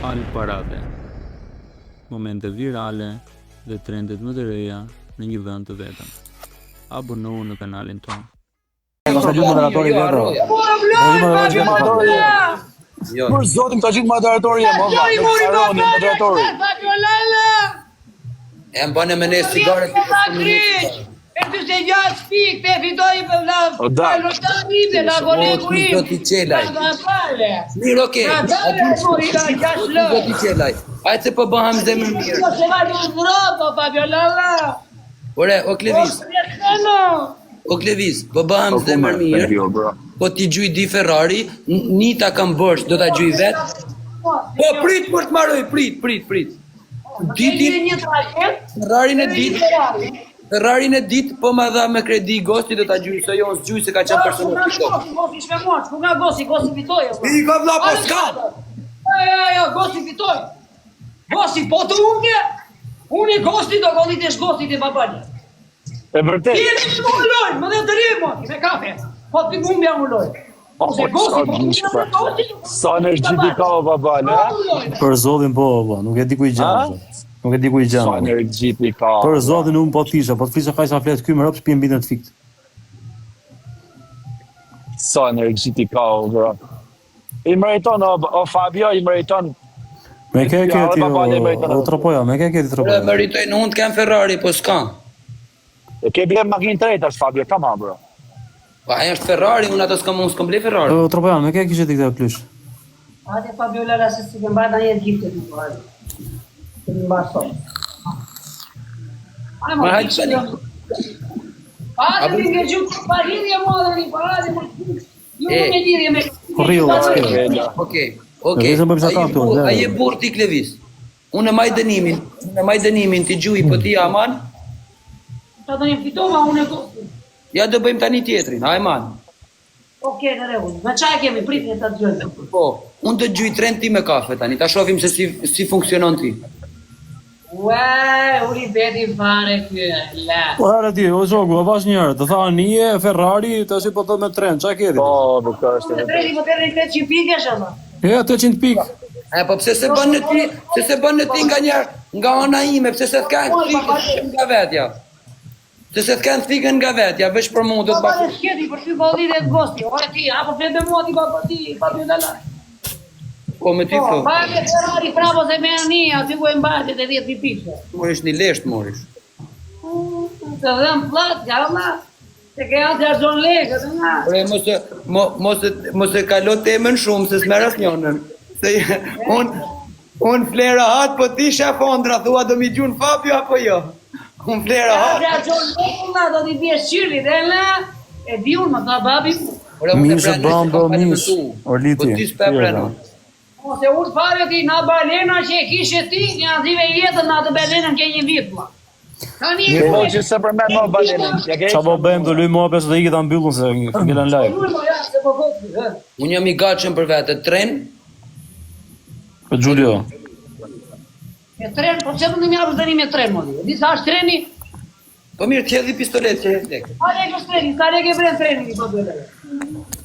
Al parave, momente virale dhe trendet më të reja në një vend të vetëm. Abonohu në kanalin tonë. Për zotin ka gjithë moderatori e moderatori. E më bënë me ne sigare e ty se gjatë spik, te fitoj për lotarive, la voleku im. Do t'i qelaj. Mirë, oke. Do t'i qelaj. Ajtë se po bëham zemër mirë. Se ma një vrapa, Fabio Lalla. Ore, o Klevis. O Klevis, po bëham zemër mirë. Po t'i gjuj di Ferrari, nita kam bërsh, do t'a gjuj vetë. Po prit për t'maroj, prit. Ferrarin e ditë, po ma dha me kredi Gosti do t'a gjuj, se jo s'gjuj se ka qenë personat fitoj. Gosti shme moq, ku nga Gosti fitoj. I ka vla po s'ka. Ja, Gosti fitoj. Gosti, po të unë Gosti do goditesh Gosti të babanje. E vërtet. Jeni që më ulloj, më dhe të rimo, i me kafe. Po të më ulloj. Se Gosti, Sa energji ka o babale. Për zotin po, nuk e di ku i gjanë. Nuk e di ku i Sa gjanë. energji ka. Për zotin unë po të fisha kaj sa fletë ky më rëpë shpijen bitën të fikt. Sa energji ka o bro. I meriton o Fabio, i meriton. Me ke ti o tropoja, me ke ti tropoja. Meritoj në unë të kem Ferrari, po s'ka. E ke bje makinë të rejta Fabio, kama bro. Pa aja është Ferrari, unë ato s'kom ble Ferrari. O tropoja, me ke kishe ti këtë plysh. Ate Fabio Lalla se si kem bajt në jetë gjithë të të bajt. Të më bajt sot. Ma hajtë shani. Ate të nge gjutë, pa hirje më dhe një, pa ate më të ju me dirje me... Korriu, Okej. A je burë ti Klevis. Unë e maj dënimin të gjuj për ti aman. Ta të një fitova, unë e Gosti. Ja do bëjmë tani tjetrin, a e man. Oke, në regull. Me qaj kemi, prit një të të gjojnë. Po, unë të gjuj trend ti me kafe tani, ta shofim se si funksionon ti. Ue, uri beti fare kjo, la. Po herë ti, o zogu, e pas njërë, të tha nije, Ferrari, të si po të me tren, qa kedi? Po, nuk është. Të treni po të rejnë 800 pike, shama. E, 800 pikë. E, po pse se bën në ti nga njerë, nga ona ime, pse se t'kanë fikën nga vetja. Pse se t'kanë fikën nga vetja, veç për mu do t'bakë. Po, shketi, për ty po lidhe Gosti, ore ti, apo flet me mua ti pa ty Lalla. Po, me ty thot. Pa me Ferrari pravo se me ania, ty ku e mbajtjet e 10 pikë. Morish një lesht, morish. Të dhem plat, jalla. Se ke janë të arzon legë, të nga. Ore, mos e kalo temën shumë, se s'mer as njonën. Se unë flera hatë, po ti shafondra, thua do mi gjun Fabio apo jo? Unë flera hatë. Të arzon legë, do t'i bje shqyri, dhe la, e di unë, më tha babi. Mishë bambo, mishë, orliti. Po ti s'pe prenu. Se unë pare ti, na balena që e kishe ti, një azive jetën, na të balenën ke një vitë, ma. Po që se për me më balenën. Qa po bëjmë të luj mua pesë dhe i këtë ambyllën se ngelen live. Unë jam i gatshëm për vete, tren? Për Gjulio. Me tren, po që të në mjabës dhe një me tren, modi. Disa është treni? Po mirë, t'jedhi pistolet që e tek. Sa leke është treni, sa leke bren treni, po të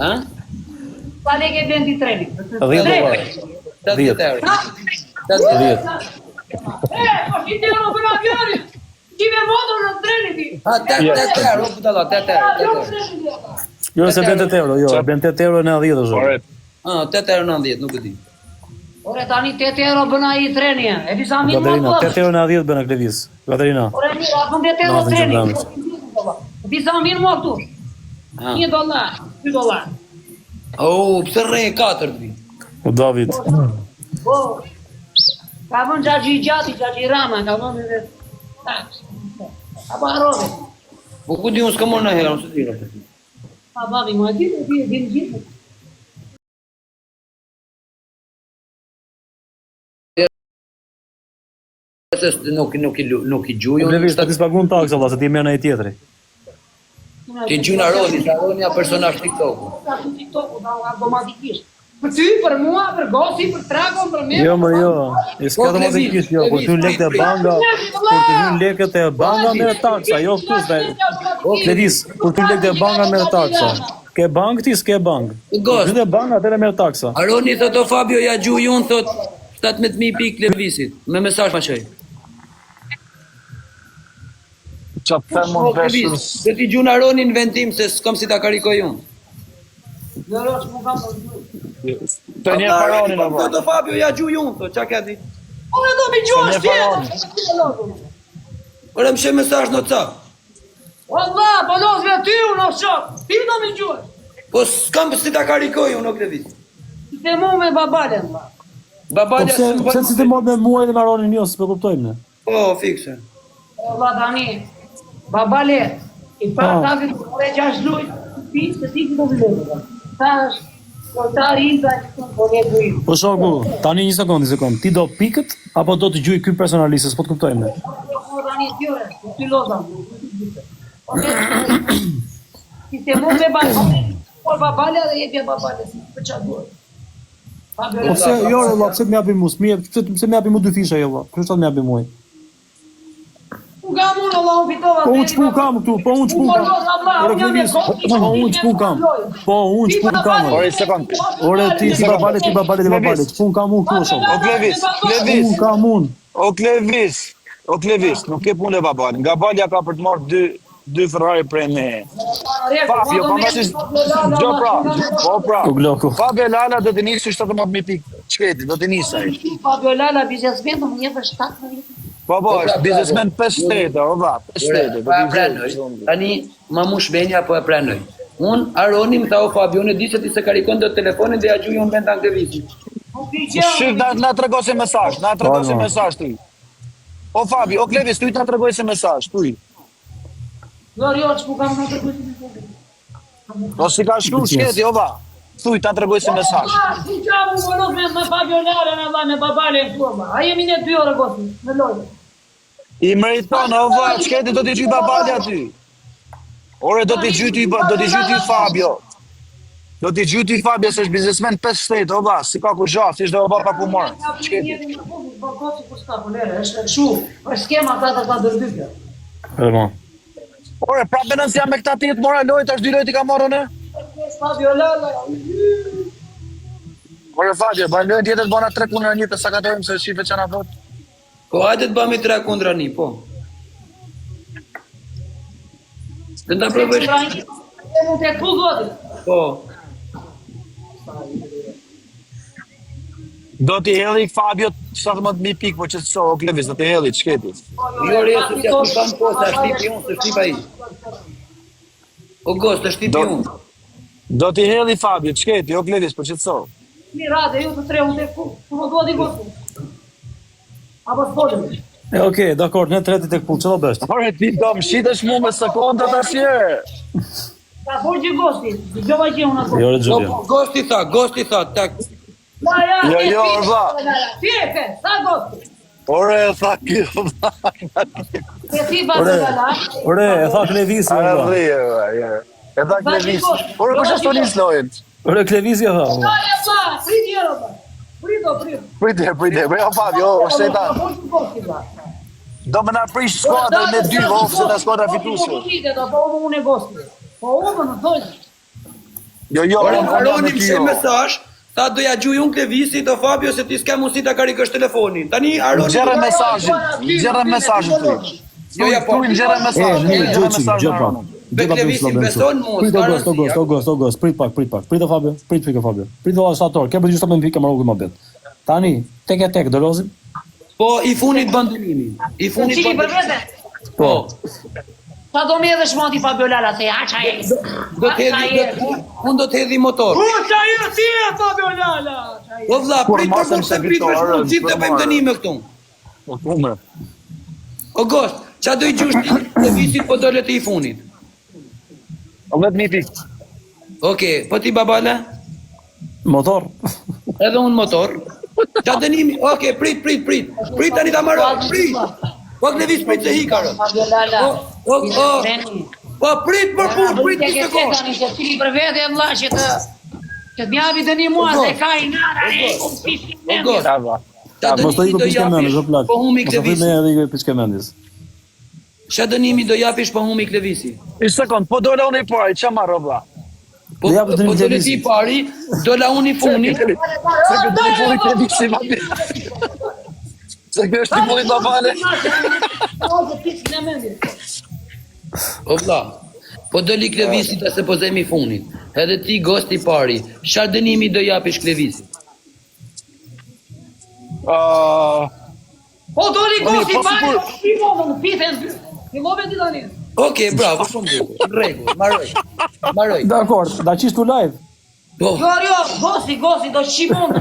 ha? Sa leke bren ti treni? 10 dolar. 10 euro. 10. Po shqit euro për avioni! Qime motor në treni ti! Ha, 8 euro, putala, 8 euro. Jo, se bën 8 euro, jo, bën 8 euro në 10 është. 8 euro në 10, nuk e di. Ore, tani 8 euro bëna i treni, e disa minë më të 8 euro në 10 bëna Klevis, Katerina. Ore, mirë, apën 8 euro treni. Disa minë më këtu. $1, $2. Pse rrej 4 vi? O David. Po, ka vën Gjaxhi Gjati, Gjaxhi Rama, ka vën edhe taks. Apo arove. Po ku di unë s'ka morë në herë, unë së tira për ti. A babi, më e di gjithë. Nuk i gjuju. Klevis, ta ti s'pagun taksa, valla, se ti merr në ai tjetri. Ti gjun Aronia personazh TikTok-u. TikTok-u da automatikisht. Për ty, për mua, për Gosi, për Tragon, për me. Jo, jo. E s'ka automatikisht, jo. Kur ty lekët e banga, merr taksa, jo këtu s've. Klevis, kur ty lekët e banga merr taksa. Ke bank ti, s'ke bank. Kur ty e banga, atëre merr taksa. Aroni thot o Fabio ja gjuj unë thot 17.000 pikë Klevisit, me mesazh ma qoj. Që të them mund veshës. Dhe ti gjuna Ronin në vendim se s'kom si ta karikoj unë. Të një paronin apo. Po të Fabio ja gjuj unë, thot, qa ka di? Ore do mi gjuash Të një Ore më shë mesazh në ca. Allah, po lozve ty unë o shok. Ti do mi gjuash. Po s'kam si ta karikoj unë o Klevis. Te mu me babalen, ma. Po Babalja pse si të mod me mua dhe me Aronin jo, s'pe kuptojmë ne. Po, fikse. Allah tani, babale, i pa tafi të kore 6 luj, pi, se ti këtë të lëmë. Ta është, lojtari im të të kore dujim. Po shoku, tani një sekond. Ti do pikët apo do të gjuj ky personalisht, s'po të kuptojmë ne. Po tani tjore, ty lozam. Ti te mu me babale, po babale dhe jepja babale, për qa duhet. Po pse jo valla, pse më japi mua? Pse më japi mua 2 fisha jo valla? Kështu më japi mua. Ku kam unë, Allah, unë fitova. Po unë ç'pun kam këtu, po unë ç'pun kam. Ore Klevis, po unë ç'pun kam. Po unë ç'pun kam. Ore, sekond. Ore ti babale, ç'pun kam unë këtu shoku. O Klevis, Ç'pun kam unë. O Klevis, nuk ke punë e babalin. Nga balja ka për të marrë dy Ferrari prej me. Fabio, po mësis gjo pra. Po pra. O Gloku. Fabio Lala do të nisë 17.000 pikë. Çketi, do të nisë ai. Fabio Lala, biznesmen, më njëtë 7 Po, është biznesmen 5 shtete, o va, 5 shtete. Po e prenoj. Tani, ma mu shbenja, po e prenoj. Unë, Aroni, më tha o Fabio, në di se ti se karikon do telefonin dhe ja gjuj unë vend të Klevisit. Shif, na tregoj se mesazh, ti. O Fabio, o Klevis, tu i ta tregoj se mesazh, tu i. Jo, që mu kam në të kujtë. O si ka shku shketi, o va. Tu i ta tregoj se mesazh. Si qamu më nëzë me Fabio Lara në me babale e forma. A jemi një 2 orë gosi, me lojë. I meriton, o va, shketi do t'i gjy babali aty. Ore, do t'i gjy ty Fabio. Do t'i gjy ty Fabio, se është biznesmen 5 shtete, o va, si ka ku gjatë, si është dhe o va pa ku marë. Shketi. është shu, është skema ta dërdykja. Emo. Ore, prapë nësë jam me këta tjetë mora lojtë, është 2 lojtë i ka marrë në? Fabio Lara. Ore, Fabio, bëjnë lojtë tjetët bëna 3 kundra 1 të sakatojmë se shife që na thotë. Po, hajde të bëmi 3 kundra 1, po. Dhe nda provësh. Mu të ku godi. Po. Do t'i hedhi Fabio 17.000 pikë, po që të so, o Klevis, do t'i hedhi, shketi. Jo, rjesë, se t'ja kushtan po, se është tipi unë, se është tipa i. O gost, është tipi unë. Do t'i hedhi Fabio, shketi, o Klevis, po që të so. Mirate, ju të 3 unë të ku më godi gosi. Apo s'podëm. Okej, dakor, ne treti tek pull, çfarë bësh? Ore, ti do më shitesh mu me sekondat asje. Ka burgji gosti, gjova që unë ato. Jo, Po, Xhobi. gosti tha, tak. Jo, orva. Ti e ke, sa gosti? Ore, tha kjo, Ke ti Fabio Lara. Ore, e tha Klevisi, Are valla. rrije, e tha Klevis. Ore, kush është tonis lojnë? Ore Klevisi e tha. valla. Dale, pa, prit jero, pa. Prite, bre, o Fabio, o shtetan. Do me na prish skuadrën me 2 vofë se na skuadra fitusë. Po unë e gosti. Po unë në thonjë. Jo, Aroni më shë mesazh, tha do ja gjuj unë Klevisit o Fabio se ti s'ka mundësi ta karikosh telefonin. Tani Aroni Gjerë mesazhin tu. Jo, ja po. Tu gjerë mesazhin. Be Klevisin beson mu, August, prit pak. Prit Fabio, prit Fabio. Prit valla stator, ke bëj 17 pikë marrë më bet. Tani, tek do lozim. Po i funit bën dënimin. I funit Çiki për bën. vete. Po. Sa do më edhe shmoti Fabio Lara se aça e. Do të hedhi, unë do të hedhi motor. Uça e ti Fabio Lara. Po vlla, prit për mund se prit për shkruan, si të bëjmë dënime këtu. Po tumë. O gost, qa do i gjush ti Klevisit po dole të i funit. O 10.000 pikë. Okej, po ti babala? Motor. Edhe unë motor. Qa dënimi? Okej, prit. Prit tani ta marrë, prit. Po Klevis prit se hikarë. Fabio Lara. Po prit për punë, prit një sekundë. Tani se ti për vete vlla që të mjavi dëni mua se ka i nara e kumpishin. O gost, Bravo. qa Mos të dënimi iku do piskë mendis, o japish plak. po humi Mos të Klevisit? me edhe piskë mendis. Qa dënimi do japish po humi Klevisi? Një sekund, po dole unë i parë, që marrë, vlla? Po Do japësh dënim po do le ti Levizit. pari, do la unë i funit. Se këtë telefoni krediksi ma bje. Se këtë është telefoni babale. O vlla. Po do li Klevisit ose po zemi funit. Edhe ti gosti pari. Çfarë dënimi do japish Klevisit? Po doli gosti po, pari, sigur. Shimon, pitën. Fillove ti tani. Okej, bravo, shumë bukur. Rregull, mbaroj. Dakor, da qish tu live. Po, Jo, gosti do Shimon.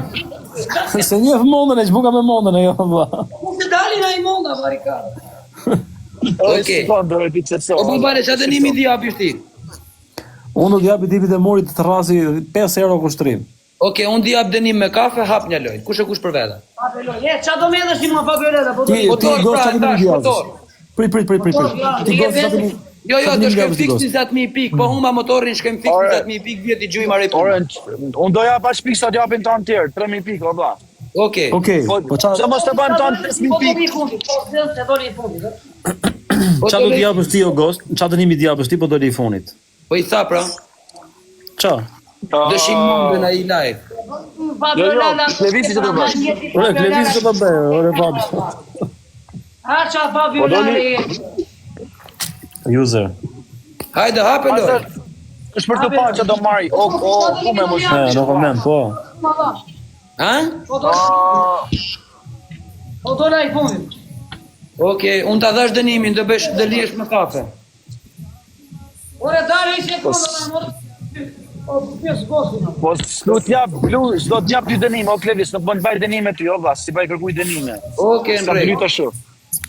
Se njeh mondën e çbuka me mondën e jo valla. Ku se dali na i monda barikad. Okej. Po po bare, çfarë dënimi di japish ti? Unë do t'japi tipit e morit të rrasi 5 euro kushtrim. Okej, unë di jap dënim me kafe, hap një lojë. Kush e kush për vete? Apeloj, ç'a do më dash ti më pa bërë po. Ti Motor, gost pra, çfarë tash, dënimi japësh? motor. Prit. Ti gost çfarë dënimi? Jo, çfarë do dënimi shkem japësh ti fiks gost? 20.000 pikë, po humba motorin shkem fiks Ore. 20.000 pikë, vjet i gjoj marrë Ore, punë. unë do jap aq pikë sa t'japin tanë tjerë, 3000 pikë, o vlla. Okej. Okej, Po po që mos të banë tanë 5000 pikë. Se doli i fundit. çfarë do t'i japësh ti o gost? Çfarë dënimi t'i japësh ti po doli i funit? Po i tha pra, Çfarë? dëshim mundën ai live. Levisi që të bësh. Ore, Klevis do ta bëj, ore babi. Ha qa pa Po doli- violari. User. Hajde, hape lojë. është për të parë që do marri. Ku me mos. No comment, po. Ha? Po dola i fundit. Okej, unë ta dhash dënimin, do bësh do lihesh me kafe. Ore dale i se kona. O pjes gosti. Po s'do t'jap blu, s'do t'jap ty dënim, o Klevis, nuk bën baj dënime ty, o vlla, si baj kërkuj dënime. Okej, në Sa rregull. blyta shoh.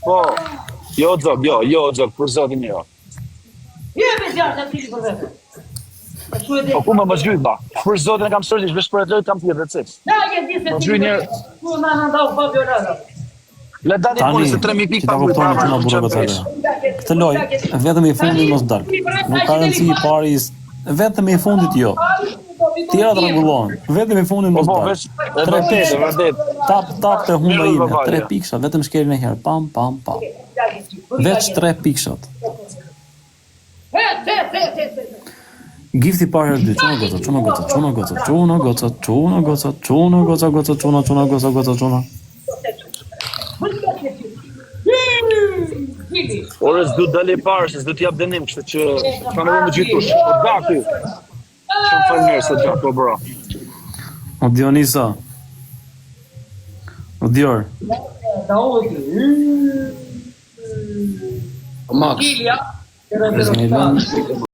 Po. Jo zog, për zotin jo. Je me zjarë të tili për vete. Po ku më zhyt ba? Për zotin e kam sërgjë, vesh për e të lojt kam tjetë dhe cik. Ja, je di se Po ti. zhyt njerë. Ku na ndau pa violada. Le dani puni se 3000 pikë pa kujtë kuptoni që na burrë gocatë. Këtë lojë vetëm i fundit mos dal. Nuk ka rëndësi i pari, vetëm i fundit jo. Tjerat rregullohen. Vetëm i fundit mos Po, dal. vesh, e vërdet. Tap të humba ime, Mirë, 3 piksha, vetëm shkelin e herë. Pam. Veç 3 pikshat. He. Gifti parë herë dy, çuna. Ore s'du dali parë, se s'du t'jap dënim, kështu që kam edhe më gjytush. Po da ty. Shumë falë mirë se t'jap, po bro. O Dionisa. O Dior. Da odi. Max. Kilia. Bismillah.